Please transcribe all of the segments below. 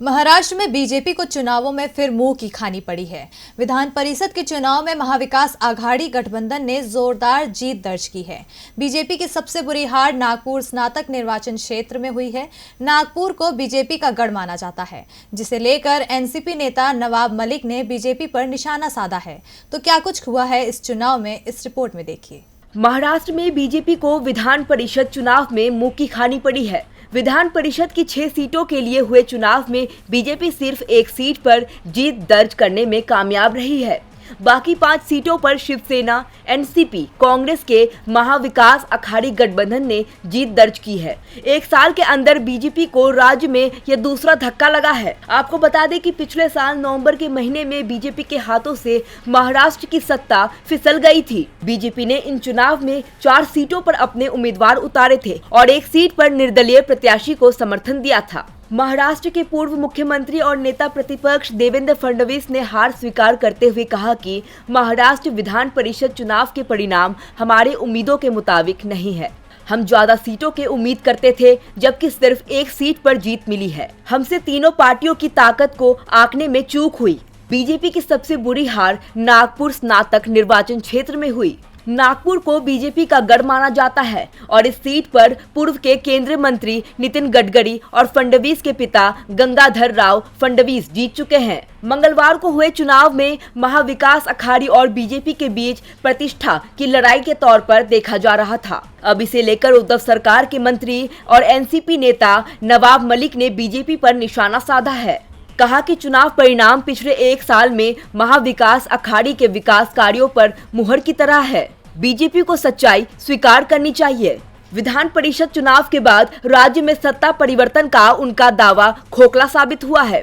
महाराष्ट्र में बीजेपी को चुनावों में फिर मुंह की खानी पड़ी है। विधान परिषद के चुनाव में महाविकास आघाड़ी गठबंधन ने जोरदार जीत दर्ज की है। बीजेपी की सबसे बुरी हार नागपुर स्नातक निर्वाचन क्षेत्र में हुई है। नागपुर को बीजेपी का गढ़ माना जाता है, जिसे लेकर एनसीपी नेता नवाब मलिक ने बीजेपी पर निशाना साधा है। तो क्या कुछ हुआ है इस चुनाव में, इस रिपोर्ट में देखिए। महाराष्ट्र में बीजेपी को विधान परिषद चुनाव में मुंह की खानी पड़ी है। विधान परिषद की 6 सीटों के लिए हुए चुनाव में बीजेपी सिर्फ एक सीट पर जीत दर्ज करने में कामयाब रही है। बाकी 5 सीटों पर शिवसेना, एनसीपी, कांग्रेस के महाविकास अघाड़ी गठबंधन ने जीत दर्ज की है। एक साल के अंदर बीजेपी को राज्य में यह दूसरा धक्का लगा है। आपको बता दें कि पिछले साल नवंबर के महीने में बीजेपी के हाथों से महाराष्ट्र की सत्ता फिसल गई थी। बीजेपी ने इन चुनाव में 4 सीटों पर अपने उम्मीदवार उतारे थे और एक सीट पर निर्दलीय प्रत्याशी को समर्थन दिया था। महाराष्ट्र के पूर्व मुख्यमंत्री और नेता प्रतिपक्ष देवेंद्र फडणवीस ने हार स्वीकार करते हुए कहा कि महाराष्ट्र विधान परिषद चुनाव के परिणाम हमारे उम्मीदों के मुताबिक नहीं है। हम ज्यादा सीटों के उम्मीद करते थे, जबकि सिर्फ एक सीट पर जीत मिली है। हमसे तीनों पार्टियों की ताकत को आंकने में चूक हुई। बीजेपी की सबसे बुरी हार नागपुर स्नातक निर्वाचन क्षेत्र में हुई। नागपुर को बीजेपी का गढ़ माना जाता है और इस सीट पर पूर्व के केंद्रीय मंत्री नितिन गडकरी और फडणवीस के पिता गंगाधर राव फडणवीस जीत चुके हैं। मंगलवार को हुए चुनाव में महाविकास अघाड़ी और बीजेपी के बीच प्रतिष्ठा की लड़ाई के तौर पर देखा जा रहा था। अब इसे लेकर उद्धव सरकार के मंत्री और एनसीपी नेता नवाब मलिक ने बीजेपी पर निशाना साधा है। कहा कि चुनाव परिणाम पिछले एक साल में महाविकास अघाड़ी के विकास कार्यों पर मुहर की तरह है। बीजेपी को सच्चाई स्वीकार करनी चाहिए। विधान परिषद चुनाव के बाद राज्य में सत्ता परिवर्तन का उनका दावा खोखला साबित हुआ है।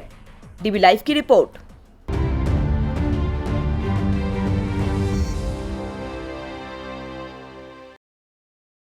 डीबी लाइव की रिपोर्ट।